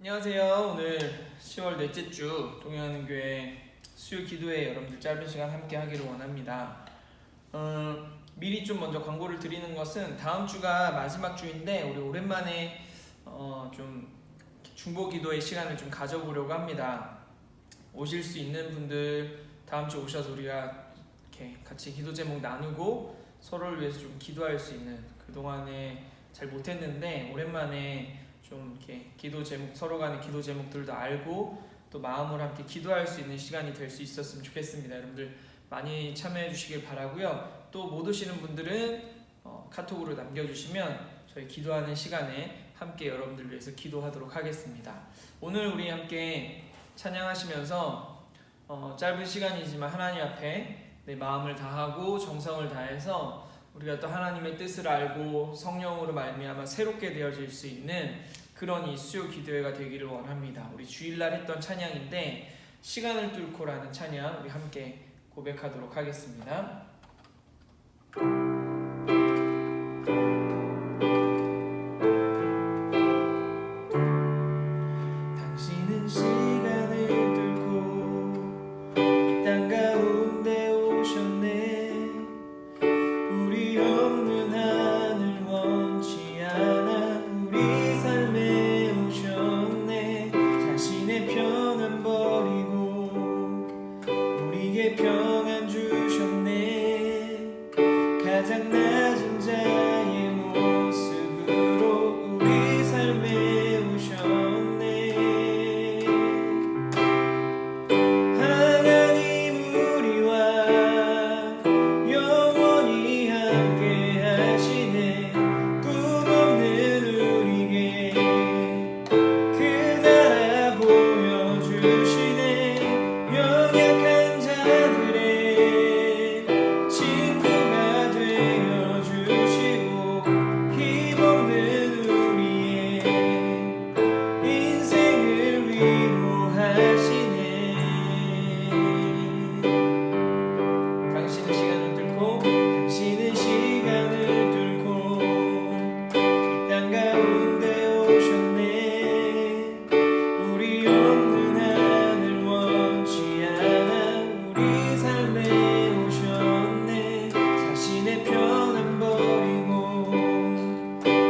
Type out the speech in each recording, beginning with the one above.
안녕하세요. 오늘 10월 넷째 주 동해안교회 수요 기도회 여러분들 짧은 시간 함께 하기를 원합니다. 미리 좀 먼저 광고를 드리는 것은 다음 주가 마지막 주인데 우리 오랜만에 좀 중보 기도의 시간을 좀 가져보려고 합니다. 오실 수 있는 분들 다음 주 오셔서 우리가 이렇게 같이 기도 제목 나누고 서로를 위해서 좀 기도할 수 있는, 그동안에 잘 못했는데 오랜만에 좀 이렇게 기도 제목, 서로 간의 기도 제목들도 알고 또 마음으로 함께 기도할 수 있는 시간이 될 수 있었으면 좋겠습니다. 여러분들 많이 참여해 주시길 바라고요. 또 못 오시는 분들은 카톡으로 남겨주시면 저희 기도하는 시간에 함께 여러분들 위해서 기도하도록 하겠습니다. 오늘 우리 함께 찬양하시면서 짧은 시간이지만 하나님 앞에 내 마음을 다하고 정성을 다해서 우리가 또 하나님의 뜻을 알고 성령으로 말미암아 새롭게 되어질 수 있는 그런 이 수요 기도회가 되기를 원합니다. 우리 주일날 했던 찬양인데 시간을 뚫고라는 찬양 우리 함께 고백하도록 하겠습니다. 당신은 시간을 뚫고 이 땅 가운데 오셨네. 우리 없는 하늘 원치 않아 우리 삶에 오셨네. 자신의 평안 버리고 우리에게 평안 주셨네. 가장 낮은 자의 모습으로 우리 삶에 오셨네. 하나님 우리와 영원히 함께 하시네. 꿈없는 우리에게 그 나라 보여주시네. 연약한 자들의 친구가 되어주시고 힘없는 우리의 인생을 위로하시네. 당신은 시간을 뚫고 이 땅 가운데 오셨네. 우리 없는 하늘 원치 않아 우리 삶에 오셨네. 자신의 평안 버리고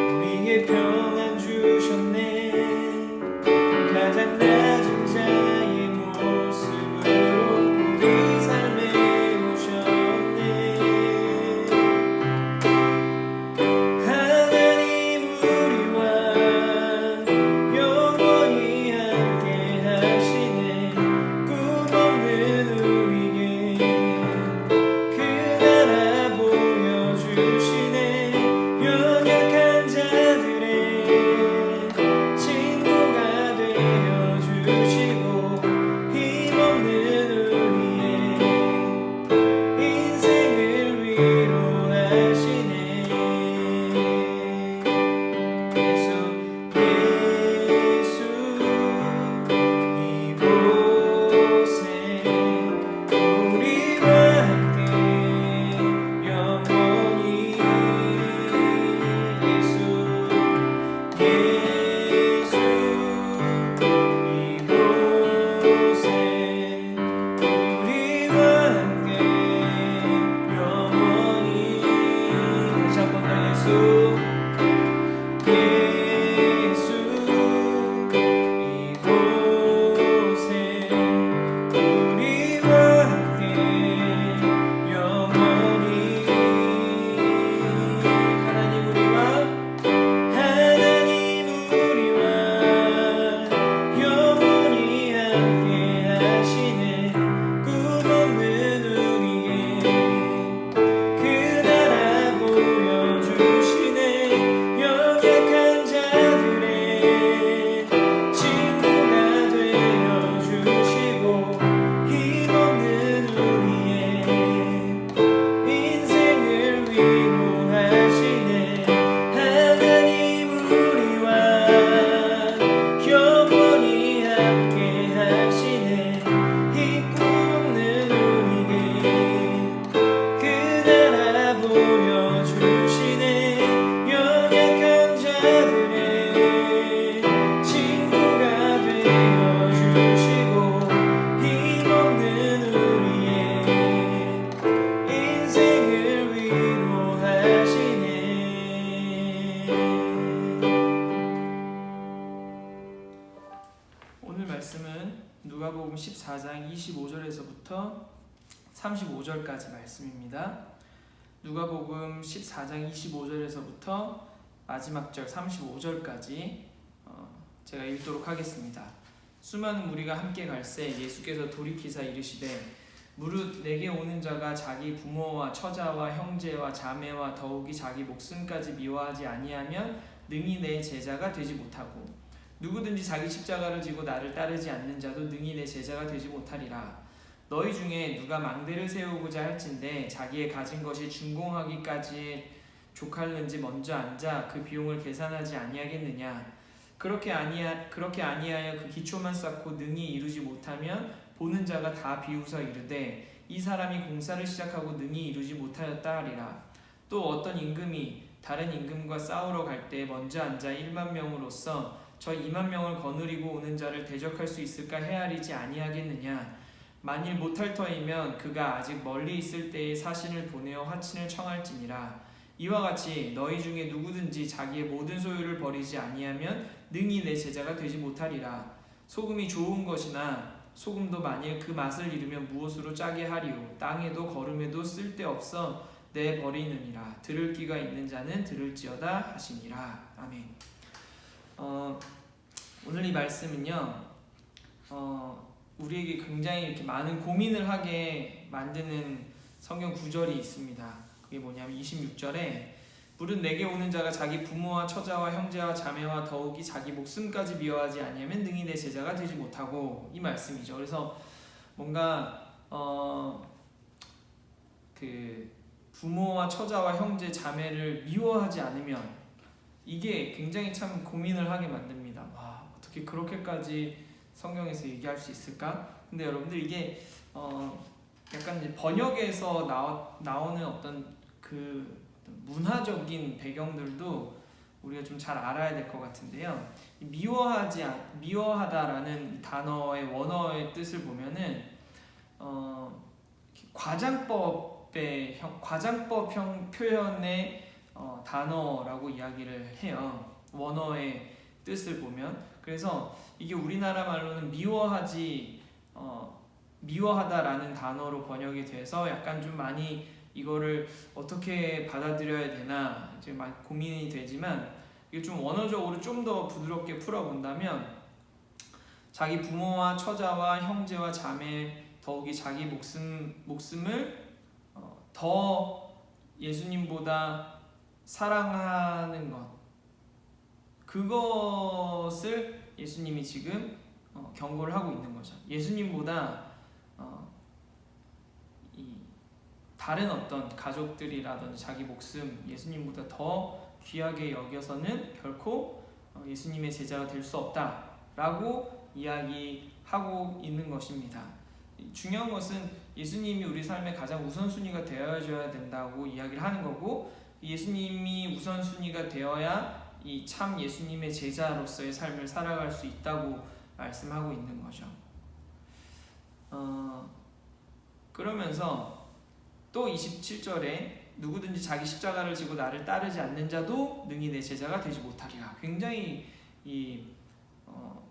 우리에게 평안 주셨네. 가장 낮은 자의 모습으로 우리 삶에 오셨네. 하나님 우리와 영원히 함께 하시네. 꿈없는 우리에게 그 나라 보여주시네. 연약한 자들의 친구가 되어주시고 힘없는 우리의 인생을 위로하시네. 예수 이곳에 우리와 함께 영원히. 예수 이곳에 우리와 함께 영원히. 다시 한 번 더 예수 이곳에 우리와 함께 영원히. 하나님 우리와 영원히 함께 하시네. 꿈없는 우리에게 그 나라 보여주시네. 연약한 자들의 친구가 되어주시고 힘없는 우리의 인생을 위로하시네. 하나님 우리와 영원히 함께 하시네. 이 꿈없는 우리에게 그 나라 보여주시네. 연약한 자들의 친구가 누가복음 14장 25절에서부터 35절까지 말씀입니다. 누가복음 14장 25절에서부터 마지막 절 35절까지 제가 읽도록 하겠습니다. 수많은 무리가 함께 갈새 예수께서 돌이키사 이르시되 무릇 내게 오는 자가 자기 부모와 처자와 형제와 자매와 더욱이 자기 목숨까지 미워하지 아니하면 능히 내 제자가 되지 못하고 누구든지 자기 십자가를 지고 나를 따르지 않는 자도 능히 내 제자가 되지 못하리라. 너희 중에 누가 망대를 세우고자 할진대 자기의 가진 것이 준공하기까지에 족할는지 먼저 앉아 그 비용을 계산하지 아니하겠느냐. 그렇게 아니하여 그 기초만 쌓고 능히 이루지 못하면 보는 자가 다 비웃어 이르되 이 사람이 공사를 시작하고 능히 이루지 못하였다 하리라. 또 어떤 임금이 다른 임금과 싸우러 갈 때 먼저 앉아 1만 명으로서 저 2만 명을 거느리고 오는 자를 대적할 수 있을까 헤아리지 아니하겠느냐. 만일 못할 터이면 그가 아직 멀리 있을 때에 사신을 보내어 화친을 청할지니라. 이와 같이 너희 중에 누구든지 자기의 모든 소유를 버리지 아니하면 능히 내 제자가 되지 못하리라. 소금이 좋은 것이나 소금도 만일 그 맛을 잃으면 무엇으로 짜게 하리요. 땅에도 거름에도 쓸데없어 내 버리느니라. 들을 귀가 있는 자는 들을지어다 하시니라. 아멘. 오늘 이 말씀은요 우리에게 굉장히 이렇게 많은 고민을 하게 만드는 성경 구절이 있습니다. 그게 뭐냐면 26절에 무릇 내게 오는 자가 자기 부모와 처자와 형제와 자매와 더욱이 자기 목숨까지 미워하지 아니하면 능히 내 제자가 되지 못하고, 이 말씀이죠. 그래서 뭔가 그 부모와 처자와 형제 자매를 미워하지 않으면 이게 굉장히 참 고민을 하게 만듭니다. 와, 어떻게 그렇게까지 성경에서 얘기할 수 있을까? 근데 여러분들 이게 약간 이제 번역에서 나오는 어떤 그 문화적인 배경들도 우리가 좀 잘 알아야 될 것 같은데요. 미워하다라는 단어의 원어의 뜻을 보면은 과장법형 표현의 단어라고 이야기를 해요. 원어의 뜻을 보면. 그래서 이게 우리나라 말로는 미워하다라는 단어로 번역이 돼서 약간 좀 많이 이거를 어떻게 받아들여야 되나 이제 막 고민이 되지만, 이게 좀 원어적으로 좀 더 부드럽게 풀어본다면 자기 부모와 처자와 형제와 자매 더욱이 자기 목숨을 더 예수님보다 사랑하는 것, 그것을 예수님이 지금 경고를 하고 있는 거죠. 예수님보다 이 다른 어떤 가족들이라든지 자기 목숨, 예수님보다 더 귀하게 여겨서는 결코 예수님의 제자가 될 수 없다라고 이야기하고 있는 것입니다. 중요한 것은 예수님이 우리 삶의 가장 우선순위가 되어줘야 된다고 이야기를 하는 거고, 예수님이 우선순위가 되어야 이 참 예수님의 제자로서의 삶을 살아갈 수 있다고 말씀하고 있는 거죠. 그러면서 또 27절에 누구든지 자기 십자가를 지고 나를 따르지 않는 자도 능히 내 제자가 되지 못하리라. 굉장히 이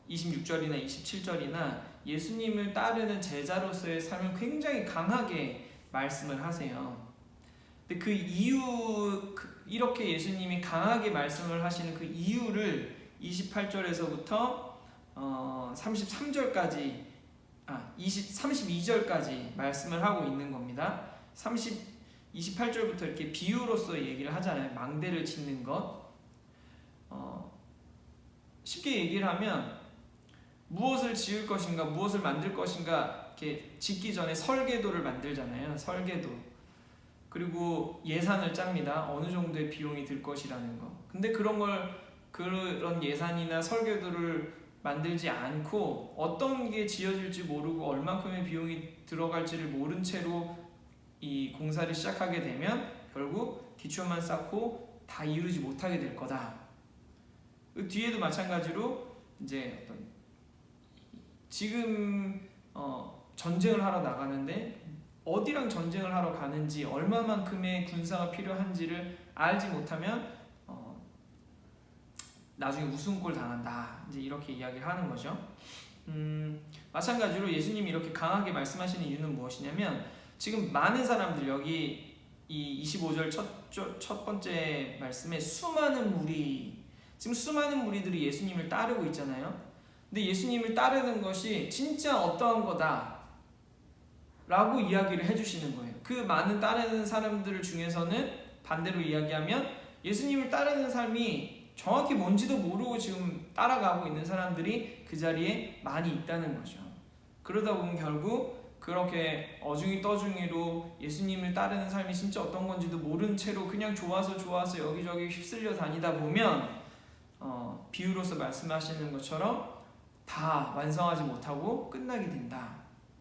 26절이나 27절이나 예수님을 따르는 제자로서의 삶을 굉장히 강하게 말씀을 하세요. 근데 그 이유, 이렇게 예수님이 강하게 말씀을 하시는 그 이유를 28절에서부터 33절까지 32절까지 말씀을 하고 있는 겁니다. 28절부터 이렇게 비유로서 얘기를 하잖아요. 망대를 짓는 것. 쉽게 얘기를 하면 무엇을 지을 것인가, 무엇을 만들 것인가 이렇게 짓기 전에 설계도를 만들잖아요. 설계도. 그리고 예산을 짭니다. 어느 정도의 비용이 들 것이라는 거. 근데 그런 예산이나 설계도를 만들지 않고 어떤 게 지어질지 모르고 얼만큼의 비용이 들어갈지를 모른 채로 이 공사를 시작하게 되면 결국 기초만 쌓고 다 이루지 못하게 될 거다. 그 뒤에도 마찬가지로 이제 어떤 지금 전쟁을 하러 나가는데 어디랑 전쟁을 하러 가는지, 얼마만큼의 군사가 필요한지를 알지 못하면 나중에 우승골 당한다. 이제 이렇게 이야기를 하는 거죠. 마찬가지로 예수님이 이렇게 강하게 말씀하시는 이유는 무엇이냐면 지금 많은 사람들 여기 이 25절 첫 번째 말씀에 지금 수많은 무리들이 예수님을 따르고 있잖아요. 근데 예수님을 따르는 것이 진짜 어떠한 거다 라고 이야기를 해주시는 거예요. 그 많은 따르는 사람들 중에서는 반대로 이야기하면 예수님을 따르는 삶이 정확히 뭔지도 모르고 지금 따라가고 있는 사람들이 그 자리에 많이 있다는 거죠. 그러다 보면 결국 그렇게 어중이 떠중이로 예수님을 따르는 삶이 진짜 어떤 건지도 모른 채로 그냥 좋아서 여기저기 휩쓸려 다니다 보면 비유로서 말씀하시는 것처럼 다 완성하지 못하고 끝나게 된다.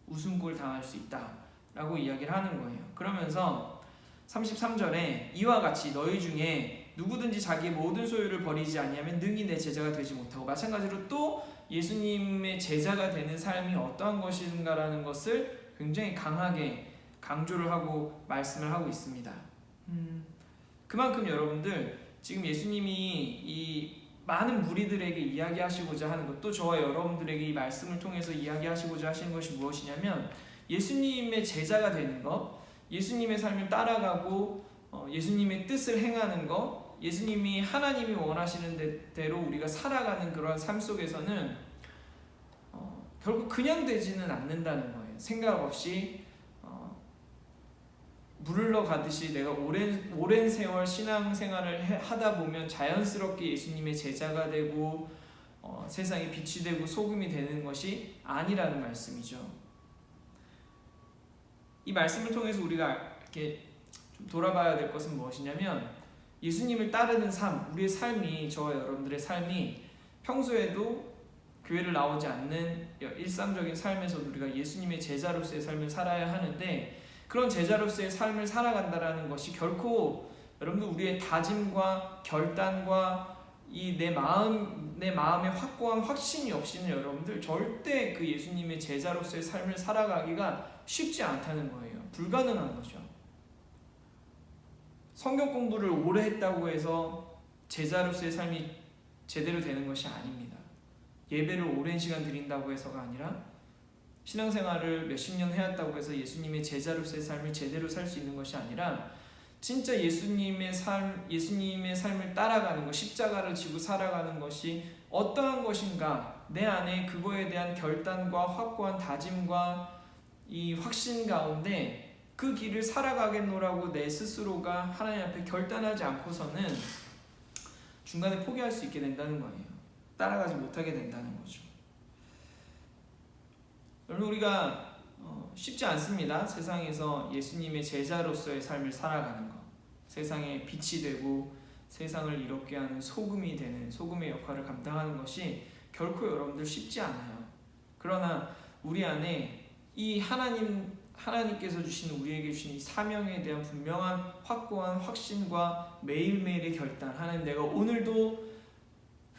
웃음꼴 당할 수 있다 라고 이야기를 하는 거예요. 그러면서 33절에 이와 같이 너희 중에 누구든지 자기의 모든 소유를 버리지 아니하면 능히 내 제자가 되지 못하고, 마찬가지로 또 예수님의 제자가 되는 삶이 어떠한 것인가라는 것을 굉장히 강하게 강조를 하고 말씀을 하고 있습니다. 그만큼 여러분들 지금 예수님이 이 많은 무리들에게 이야기하시고자 하는 것, 또 저와 여러분들에게 이 말씀을 통해서 이야기하시고자 하시는 것이 무엇이냐면 예수님의 제자가 되는 것, 예수님의 삶을 따라가고 예수님의 뜻을 행하는 것, 예수님이 하나님이 원하시는 대로 우리가 살아가는 그러한 삶 속에서는 결국 그냥 되지는 않는다는 거예요. 생각 없이 물러 가듯이 내가 오랜 세월 신앙생활을 하다 보면 자연스럽게 예수님의 제자가 되고 세상에 빛이 되고 소금이 되는 것이 아니라는 말씀이죠. 이 말씀을 통해서 우리가 이렇게 좀 돌아봐야 될 것은 무엇이냐면 예수님을 따르는 삶, 우리의 삶이, 저와 여러분들의 삶이 평소에도 교회를 나오지 않는 일상적인 삶에서 우리가 예수님의 제자로서의 삶을 살아야 하는데, 그런 제자로서의 삶을 살아간다라는 것이 결코 여러분들 우리의 다짐과 결단과 이 내 마음의 확고한 확신이 없이는 여러분들 절대 그 예수님의 제자로서의 삶을 살아가기가 쉽지 않다는 거예요. 불가능한 거죠. 성경 공부를 오래 했다고 해서 제자로서의 삶이 제대로 되는 것이 아닙니다. 예배를 오랜 시간 드린다고 해서가 아니라, 신앙생활을 몇십 년 해왔다고 해서 예수님의 제자로서의 삶을 제대로 살 수 있는 것이 아니라, 진짜 예수님의 삶을 따라가는 것, 십자가를 지고 살아가는 것이 어떠한 것인가, 내 안에 그거에 대한 결단과 확고한 다짐과 이 확신 가운데 그 길을 살아가겠노라고 내 스스로가 하나님 앞에 결단하지 않고서는 중간에 포기할 수 있게 된다는 거예요. 따라가지 못하게 된다는 거죠. 여러분, 우리가 쉽지 않습니다. 세상에서 예수님의 제자로서의 삶을 살아가는 것, 세상에 빛이 되고 세상을 이롭게 하는 소금이 되는 소금의 역할을 감당하는 것이 결코 여러분들 쉽지 않아요. 그러나 우리 안에 이 하나님께서 주신, 우리에게 주신 이 사명에 대한 분명한 확고한 확신과 매일매일의 결단, 하나님, 내가 오늘도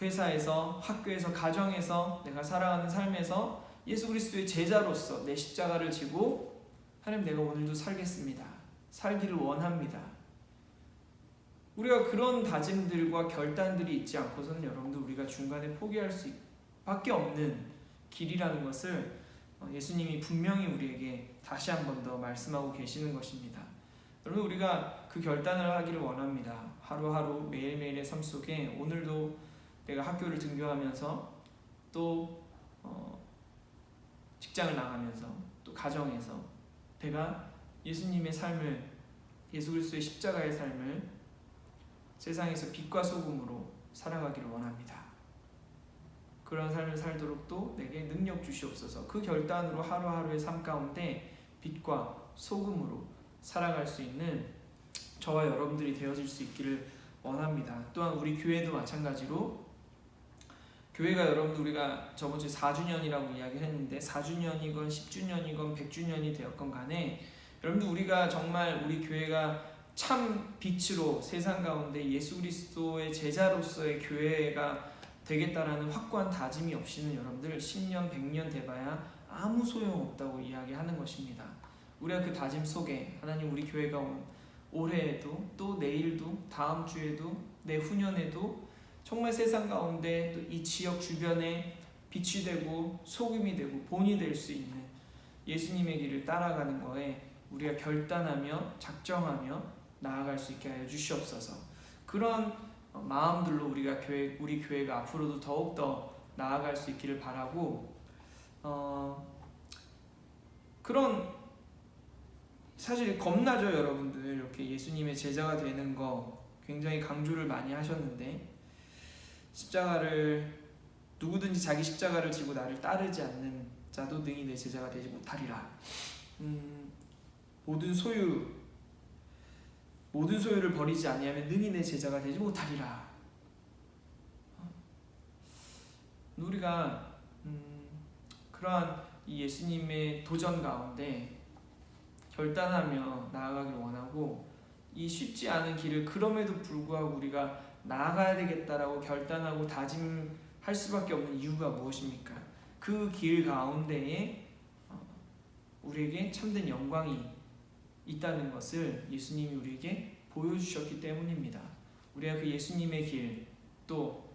회사에서, 학교에서, 가정에서, 내가 살아가는 삶에서 예수 그리스도의 제자로서 내 십자가를 지고 하나님, 내가 오늘도 살겠습니다. 살기를 원합니다. 우리가 그런 다짐들과 결단들이 있지 않고서는 여러분들 우리가 중간에 포기할 수밖에 없는 길이라는 것을 예수님이 분명히 우리에게 다시 한 번 더 말씀하고 계시는 것입니다. 여러분, 우리가 그 결단을 하기를 원합니다. 하루하루 매일매일의 삶 속에 오늘도 내가 학교를 등교하면서, 또 직장을 나가면서, 또 가정에서 내가 예수님의 삶을, 예수 그리스도의 십자가의 삶을 세상에서 빛과 소금으로 살아가기를 원합니다. 그런 삶을 살도록 또 내게 능력 주시옵소서. 그 결단으로 하루하루의 삶 가운데 빛과 소금으로 살아갈 수 있는 저와 여러분들이 되어질 수 있기를 원합니다. 또한 우리 교회도 마찬가지로, 교회가 여러분들 우리가 저번 주에 4주년이라고 이야기를 했는데 4주년이건 10주년이건 100주년이 되었건 간에 여러분들 우리가 정말 우리 교회가 참 빛으로 세상 가운데 예수 그리스도의 제자로서의 교회가 되겠다라는 확고한 다짐이 없이는 여러분들 10년, 100년 돼봐야 아무 소용없다고 이야기하는 것입니다. 우리가 그 다짐 속에 하나님, 우리 교회가 올해에도, 또 내일도, 다음 주에도, 내후년에도 정말 세상 가운데, 또 이 지역 주변에 빛이 되고 소금이 되고 본이 될 수 있는 예수님의 길을 따라가는 거에 우리가 결단하며 작정하며 나아갈 수 있게 하여 주시옵소서. 그런 마음들로 우리 교회가 앞으로도 더욱더 나아갈 수 있기를 바라고, 그런 사실 겁나죠 여러분들. 이렇게 예수님의 제자가 되는 거 굉장히 강조를 많이 하셨는데, 십자가를 누구든지 자기 십자가를 지고 나를 따르지 않는 자도 능히 내 제자가 되지 못하리라. 모든 소유를 버리지 아니하면 능히 내 제자가 되지 못하리라. 우리가 그러한 이 예수님의 도전 가운데 결단하며 나아가길 원하고, 이 쉽지 않은 길을 그럼에도 불구하고 우리가 나아가야 되겠다라고 결단하고 다짐할 수밖에 없는 이유가 무엇입니까? 그 길 가운데에 우리에게 참된 영광이 있다는 것을 예수님이 우리에게 보여주셨기 때문입니다. 우리가 그 예수님의 길, 또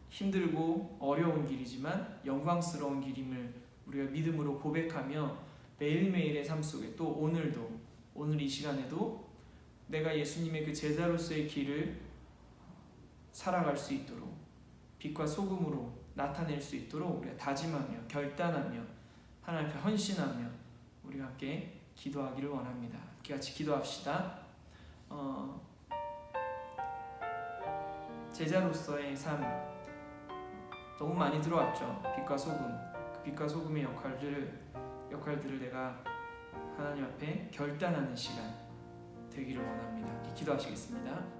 힘들고 어려운 길이지만 영광스러운 길임을 우리가 믿음으로 고백하며 매일매일의 삶 속에, 또 오늘 이 시간에도 내가 예수님의 그 제자로서의 길을 살아갈 수 있도록, 빛과 소금으로 나타낼 수 있도록 우리가 다짐하며 결단하며 하나님 앞에 헌신하며 우리가 함께 기도하기를 원합니다. 같이 기도합시다. 제자로서의 삶 너무 많이 들어왔죠. 빛과 소금, 그 빛과 소금의 역할들을 내가 하나님 앞에 결단하는 시간 되기를 원합니다. 기도하시겠습니다.